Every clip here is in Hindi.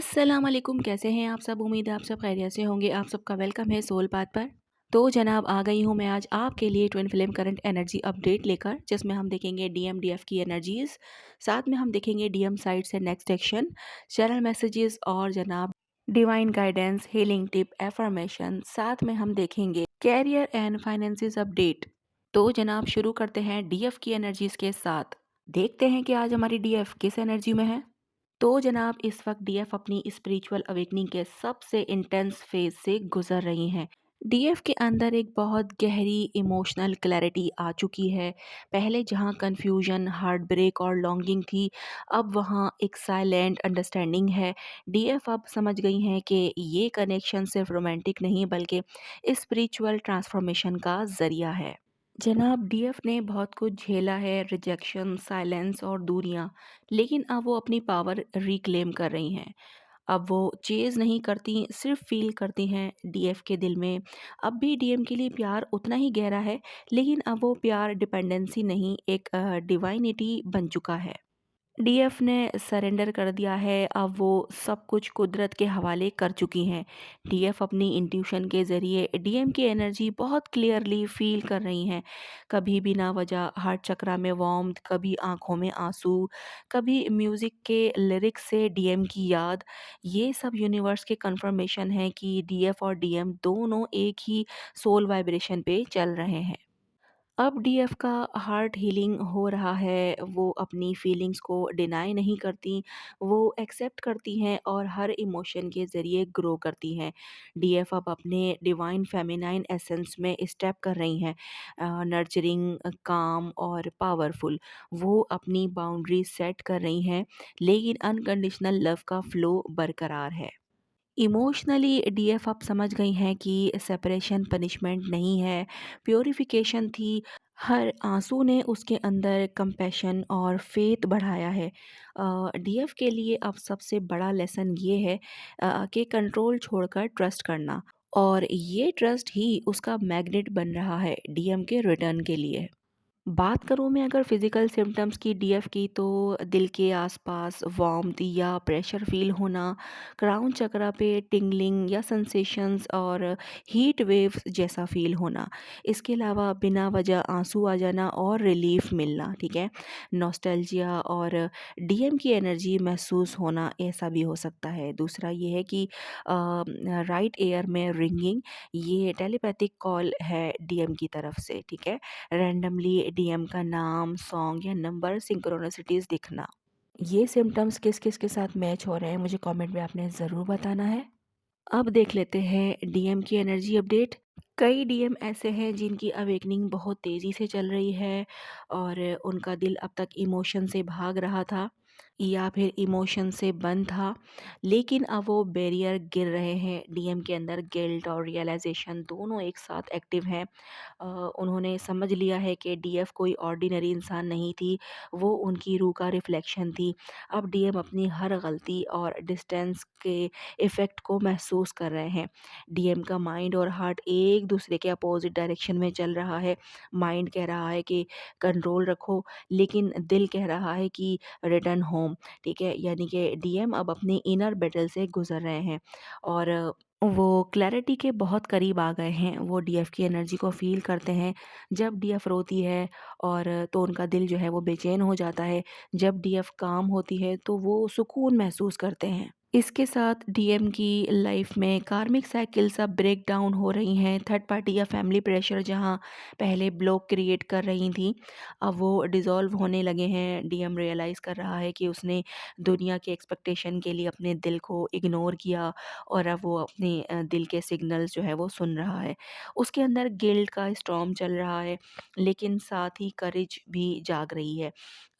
अस्सलाम वालेकुम, कैसे हैं आप सब? उम्मीद है आप सब खैरियत से होंगे। आप सबका वेलकम है सोल पाथ पर। तो जनाब आ गई हूँ मैं आज आपके लिए twin flame current energy update लेकर, जिसमें हम देखेंगे डीएम डीएफ की एनर्जीज, साथ में हम देखेंगे डीएम साइड से नेक्स्ट एक्शन, चैनल मैसेजेस और जनाब divine guidance, healing tip, affirmation, साथ में हम देखेंगे कैरियर एंड फाइनेंसिस अपडेट। तो जनाब शुरू करते हैं डीएफ की एनर्जीज के साथ। देखते हैं कि आज हमारी डीएफ किस एनर्जी में है। तो जनाब इस वक्त डीएफ अपनी स्पिरिचुअल अवेकनिंग के सबसे इंटेंस फेज से गुजर रही हैं। डीएफ के अंदर एक बहुत गहरी इमोशनल क्लैरिटी आ चुकी है। पहले जहां कंफ्यूजन, हार्ट ब्रेक और लॉन्गिंग थी, अब वहां एक साइलेंट अंडरस्टैंडिंग है। डीएफ अब समझ गई हैं कि ये कनेक्शन सिर्फ रोमांटिक नहीं बल्कि स्पिरिचुअल ट्रांसफॉर्मेशन का जरिया है। जनाब डीएफ ने बहुत कुछ झेला है, रिजेक्शन, साइलेंस और दूरियां, लेकिन अब वो अपनी पावर रिक्लेम कर रही हैं। अब वो चेज़ नहीं करती, सिर्फ फील करती हैं। डीएफ के दिल में अब भी डीएम के लिए प्यार उतना ही गहरा है, लेकिन अब वो प्यार डिपेंडेंसी नहीं, एक डिवाइनिटी बन चुका है। डीएफ ने सरेंडर कर दिया है, अब वो सब कुछ कुदरत के हवाले कर चुकी हैं। डीएफ अपनी इंट्यूशन के ज़रिए डीएम की एनर्जी बहुत क्लियरली फील कर रही हैं। कभी बिना वजह हार्ट चक्रा में वार्मथ, कभी आंखों में आंसू, कभी म्यूज़िक के लिरिक्स से डीएम की याद। ये सब यूनिवर्स के कंफर्मेशन है कि डीएफ और डीएम दोनों एक ही सोल वाइब्रेशन पे चल रहे हैं। अब डीएफ का हार्ट हीलिंग हो रहा है, वो अपनी फीलिंग्स को डिनाई नहीं करती, वो एक्सेप्ट करती हैं और हर इमोशन के ज़रिए ग्रो करती हैं। डीएफ अब अपने डिवाइन फेमिनाइन एसेंस में स्टेप कर रही हैं, नर्चरिंग, काम और पावरफुल। वो अपनी बाउंड्री सेट कर रही हैं, लेकिन अनकंडीशनल लव का फ्लो बरकरार है। इमोशनली डीएफ अब समझ गई हैं कि सेपरेशन पनिशमेंट नहीं है, प्योरिफिकेशन थी। हर आंसू ने उसके अंदर कंपैशन और फेथ बढ़ाया है। डीएफ के लिए अब सबसे बड़ा लेसन ये है कि कंट्रोल छोड़कर ट्रस्ट करना, और ये ट्रस्ट ही उसका मैग्नेट बन रहा है डीएम के रिटर्न के लिए। बात करूँ मैं अगर फिज़िकल सिम्पटम्स की डीएफ की, तो दिल के आसपास वार्मथ या प्रेशर फील होना, क्राउन चक्रा पे टिंगलिंग या सेंसेशंस और हीट वेव्स जैसा फील होना। इसके अलावा बिना वजह आंसू आ जाना और रिलीफ मिलना, ठीक है। नॉस्टैल्जिया और डीएम की एनर्जी महसूस होना, ऐसा भी हो सकता है। दूसरा ये है कि राइट एयर में रिंगिंग, ये टेलीपैथिक कॉल है डीएम की तरफ से, ठीक है। रैंडमली डीएम का नाम, सॉन्ग या नंबर, सिंक्रोनिसिटीज़ दिखना। ये सिम्पटम्स किस किस के साथ मैच हो रहे हैं, मुझे कमेंट में आपने ज़रूर बताना है। अब देख लेते हैं डीएम की एनर्जी अपडेट। कई डीएम ऐसे हैं जिनकी अवेकनिंग बहुत तेज़ी से चल रही है, और उनका दिल अब तक इमोशन से भाग रहा था या फिर इमोशन से बंद था, लेकिन अब वो बैरियर गिर रहे हैं। डीएम के अंदर गिल्ट और रियलाइजेशन दोनों एक साथ एक्टिव हैं। उन्होंने समझ लिया है कि डीएफ कोई ऑर्डिनरी इंसान नहीं थी, वो उनकी रूह का रिफ्लेक्शन थी। अब डीएम अपनी हर गलती और डिस्टेंस के इफ़ेक्ट को महसूस कर रहे हैं। डीएम का माइंड और हार्ट एक दूसरे के अपोजिट डायरेक्शन में चल रहा है। माइंड कह रहा है कि कंट्रोल रखो, लेकिन दिल कह रहा है कि रिटर्न होम, ठीक है। यानी कि डीएम अब अपनी इनर बैटल से गुजर रहे हैं, और वो क्लैरिटी के बहुत करीब आ गए हैं। वो डीएफ की एनर्जी को फ़ील करते हैं। जब डीएफ रोती है और तो उनका दिल जो है वो बेचैन हो जाता है। जब डीएफ काम होती है तो वो सुकून महसूस करते हैं। इसके साथ डीएम की लाइफ में कार्मिक साइकिल्स अब ब्रेक डाउन हो रही हैं। थर्ड पार्टी या फैमिली प्रेशर जहां पहले ब्लॉक क्रिएट कर रही थी, अब वो डिज़ोल्व होने लगे हैं। डीएम रियलाइज़ कर रहा है कि उसने दुनिया के एक्सपेक्टेशन के लिए अपने दिल को इग्नोर किया, और अब वो अपने दिल के सिग्नल्स जो है वो सुन रहा है। उसके अंदर गिल्ट का स्टॉर्म चल रहा है, लेकिन साथ ही करेज भी जाग रही है।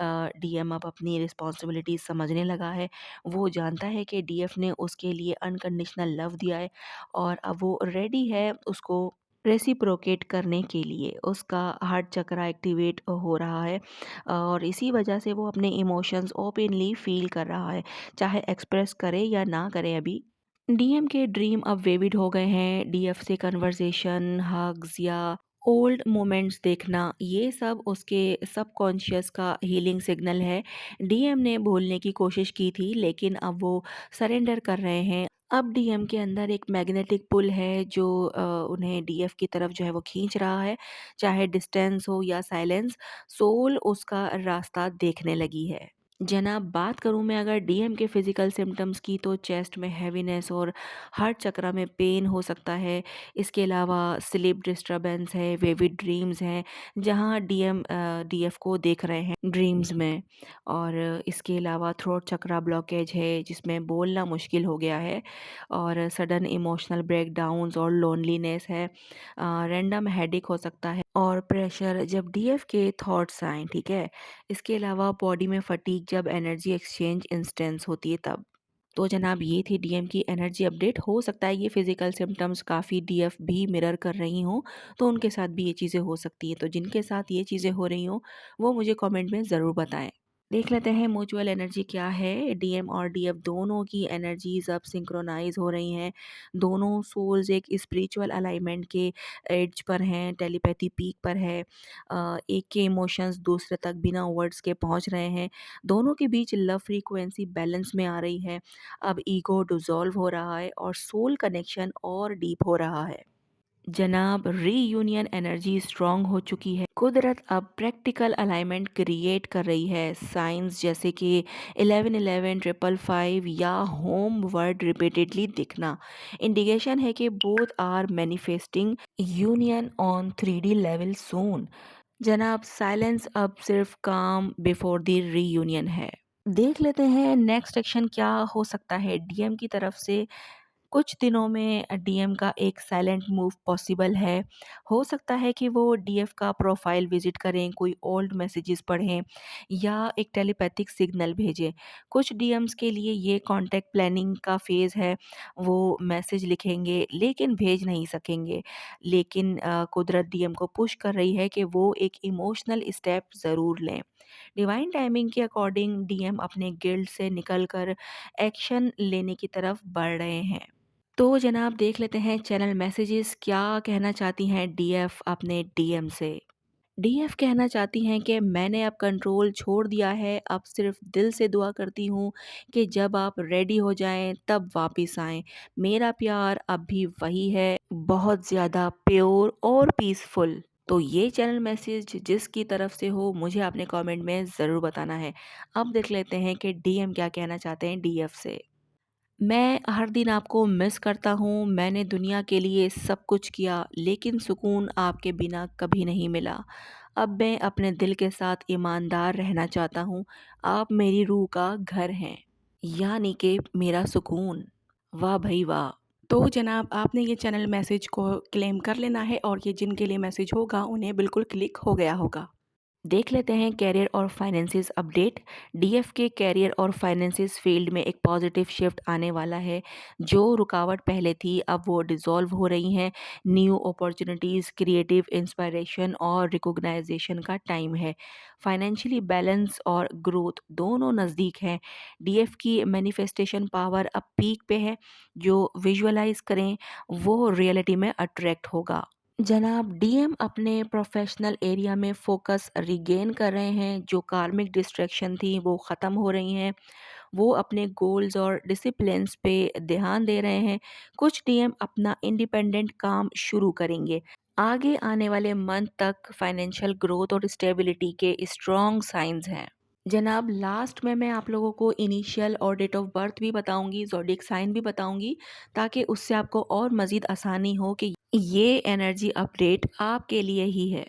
डीएम अब अपनी रिस्पॉन्सिबिलिटीज समझने लगा है। वो जानता है कि डीएफ ने उसके लिए अनकंडीशनल लव दिया है, और अब वो रेडी है उसको रेसिप्रोकेट करने के लिए। उसका हार्ट चक्रा एक्टिवेट हो रहा है, और इसी वजह से वो अपने इमोशंस ओपनली फील कर रहा है, चाहे एक्सप्रेस करे या ना करे। अभी डीएम के ड्रीम अब वेविड हो गए हैं। डीएफ से कन्वर्सेशन, हग्स या ओल्ड मोमेंट्स देखना, ये सब उसके सबकॉन्शियस का हीलिंग सिग्नल है। डीएम ने भूलने की कोशिश की थी लेकिन अब वो सरेंडर कर रहे हैं। अब डीएम के अंदर एक मैग्नेटिक पुल है जो उन्हें डीएफ की तरफ जो है वो खींच रहा है। चाहे डिस्टेंस हो या साइलेंस, सोल उसका रास्ता देखने लगी है। जनाब, बात करूँ मैं अगर डीएम के फिजिकल सिम्टम्स की, तो चेस्ट में हैवीनेस और हार्ट चक्र में पेन हो सकता है। इसके अलावा स्लीप डिस्टरबेंस है, वेविड ड्रीम्स हैं जहाँ डीएम डीएफ को देख रहे हैं ड्रीम्स में। और इसके अलावा थ्रोट चक्रा ब्लॉकेज है जिसमें बोलना मुश्किल हो गया है। और सडन इमोशनल ब्रेकडाउन्स और लोनलीनेस है। रैंडम हेडेक हो सकता है और प्रेशर जब डीएफ के थॉट्स आएँ, ठीक है। इसके अलावा बॉडी में फटीग जब एनर्जी एक्सचेंज इंस्टेंस होती है तब। तो जनाब, ये थी डीएम की एनर्जी अपडेट। हो सकता है ये फिजिकल सिम्टम्स काफ़ी डीएफ भी मिरर कर रही हों, तो उनके साथ भी ये चीज़ें हो सकती हैं। तो जिनके साथ ये चीज़ें हो रही हों वो मुझे कमेंट में ज़रूर बताएं। देख लेते हैं म्यूचुअल एनर्जी क्या है। डीएम और डीएफ दोनों की एनर्जीज अब सिंक्रोनाइज हो रही हैं। दोनों सोल्स एक स्पिरिचुअल अलाइनमेंट के एज पर हैं, टेलीपैथी पीक पर है। एक के इमोशंस दूसरे तक बिना वर्ड्स के पहुंच रहे हैं। दोनों के बीच लव फ्रीक्वेंसी बैलेंस में आ रही है। अब ईगो डिसॉल्व हो रहा है और सोल कनेक्शन और डीप हो रहा है। जनाब, रीयूनियन एनर्जी स्ट्रांग हो चुकी है। कुदरत अब प्रैक्टिकल अलाइनमेंट क्रिएट कर रही है। साइंस जैसे कि 1111 555 या होम वर्ड रिपीटेडली दिखना इंडिकेशन है कि both are manifesting union on 3D level soon. जनाब, साइलेंस अब सिर्फ काम बिफोर द रीयूनियन है। देख लेते हैं नेक्स्ट एक्शन क्या हो सकता है डीएम की तरफ से। कुछ दिनों में डीएम का एक साइलेंट मूव पॉसिबल है। हो सकता है कि वो डीएफ का प्रोफाइल विजिट करें, कोई ओल्ड मैसेजेस पढ़ें या एक टेलीपैथिक सिग्नल भेजें। कुछ डीएम्स के लिए ये कॉन्टैक्ट प्लानिंग का फेज़ है। वो मैसेज लिखेंगे लेकिन भेज नहीं सकेंगे। लेकिन कुदरत डीएम को पुश कर रही है कि वो एक इमोशनल स्टेप ज़रूर लें। डिवाइन टाइमिंग के अकॉर्डिंग डीएम अपने गिल्ड से निकलकर एक्शन लेने की तरफ बढ़ रहे हैं। तो जनाब, देख लेते हैं चैनल मैसेजेस क्या कहना चाहती हैं डीएफ अपने डीएम से। डीएफ कहना चाहती हैं कि मैंने अब कंट्रोल छोड़ दिया है, अब सिर्फ दिल से दुआ करती हूँ कि जब आप रेडी हो जाएं तब वापस आएं। मेरा प्यार अब भी वही है, बहुत ज़्यादा प्योर और पीसफुल। तो ये चैनल मैसेज जिसकी तरफ से हो मुझे अपने कमेंट में ज़रूर बताना है। अब देख लेते हैं कि डीएम क्या कहना चाहते हैं डीएफ से। मैं हर दिन आपको मिस करता हूँ। मैंने दुनिया के लिए सब कुछ किया लेकिन सुकून आपके बिना कभी नहीं मिला। अब मैं अपने दिल के साथ ईमानदार रहना चाहता हूँ। आप मेरी रूह का घर हैं, यानी कि मेरा सुकून। वाह भाई वाह। तो जनाब, आपने ये चैनल मैसेज को क्लेम कर लेना है और ये जिनके लिए मैसेज होगा उन्हें बिल्कुल क्लिक हो गया होगा। देख लेते हैं कैरियर और फाइनेंसिस अपडेट। डीएफ के कैरियर और फाइनेंसिस फील्ड में एक पॉजिटिव शिफ्ट आने वाला है। जो रुकावट पहले थी अब वो डिसॉल्व हो रही हैं। न्यू अपॉर्चुनिटीज़, क्रिएटिव इंस्पायरेशन और रिकॉग्नाइजेशन का टाइम है। फाइनेंशियली बैलेंस और ग्रोथ दोनों नज़दीक हैं। डीएफ की मैनिफेस्टेशन पावर अब पीक पे है। जो विजुअलाइज करें वो रियलिटी में अट्रैक्ट होगा। जनाब, डीएम अपने प्रोफेशनल एरिया में फोकस रिगेन कर रहे हैं। जो कार्मिक डिस्ट्रैक्शन थी वो ख़त्म हो रही हैं। वो अपने गोल्स और डिसिप्लिन्स पे ध्यान दे रहे हैं। कुछ डीएम अपना इंडिपेंडेंट काम शुरू करेंगे। आगे आने वाले मंथ तक फाइनेंशियल ग्रोथ और स्टेबिलिटी के स्ट्रॉन्ग साइंस हैं। जनाब, लास्ट में मैं आप लोगों को इनिशियल और डेट ऑफ बर्थ भी बताऊंगी, ज़ोडिएक साइन भी बताऊंगी, ताकि उससे आपको और मज़ीद आसानी हो कि ये एनर्जी अपडेट आपके लिए ही है।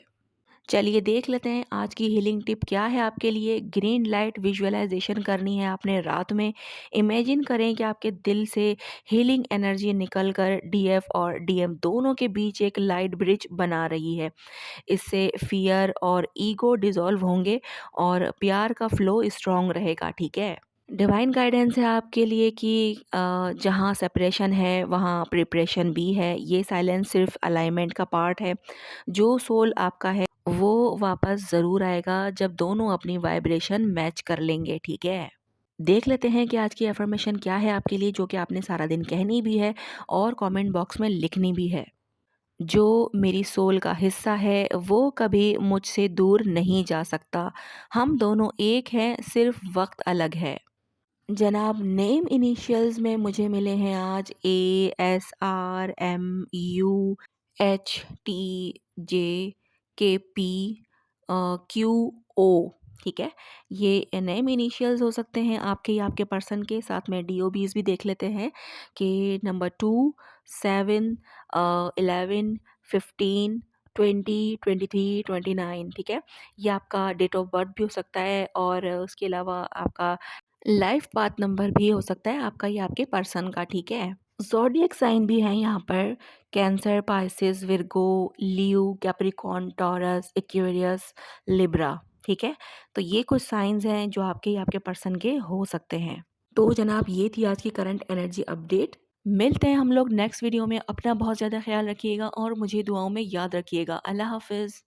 चलिए देख लेते हैं आज की हीलिंग टिप क्या है आपके लिए। ग्रीन लाइट विजुअलाइजेशन करनी है आपने रात में। इमेजिन करें कि आपके दिल से हीलिंग एनर्जी निकल कर डीएफ और डीएम दोनों के बीच एक लाइट ब्रिज बना रही है। इससे फियर और ईगो डिसॉल्व होंगे और प्यार का फ्लो स्ट्रॉन्ग रहेगा, ठीक है। डिवाइन गाइडेंस है आपके लिए कि जहाँ सेपरेशन है वहाँ प्रिपरेशन भी है। ये साइलेंस सिर्फ अलाइनमेंट का पार्ट है। जो सोल आपका है वो वापस ज़रूर आएगा जब दोनों अपनी वाइब्रेशन मैच कर लेंगे, ठीक है। देख लेते हैं कि आज की अफर्मेशन क्या है आपके लिए, जो कि आपने सारा दिन कहनी भी है और कमेंट बॉक्स में लिखनी भी है। जो मेरी सोल का हिस्सा है वो कभी मुझसे दूर नहीं जा सकता। हम दोनों एक हैं, सिर्फ वक्त अलग है। जनाब, नेम इनिशियल्स में मुझे मिले हैं आज ASRMUHTJKP QO। ठीक है, ये नेम इनिशियल्स हो सकते हैं आपके या आपके पर्सन के। साथ में DOBs भी देख लेते हैं कि नंबर 2, 7, 11, 15, 20, 23, 29। ठीक है, ये आपका डेट ऑफ बर्थ भी हो सकता है और उसके अलावा आपका लाइफ पाथ नंबर भी हो सकता है आपका या आपके पर्सन का। ठीक है, ज़ोडिएक साइन भी है यहाँ पर, कैंसर, पाइसिस, विर्गो, लियो, कैप्रिकॉर्न, टॉरस, एक्वेरियस, लिब्रा। ठीक है, तो ये कुछ साइंस हैं जो आपके या आपके पर्सन के हो सकते हैं। तो जनाब, ये थी आज की करंट एनर्जी अपडेट। मिलते हैं हम लोग नेक्स्ट वीडियो में। अपना बहुत ज़्यादा ख्याल रखिएगा और मुझे दुआओं में याद रखिएगा। अल्लाह हाफिज़।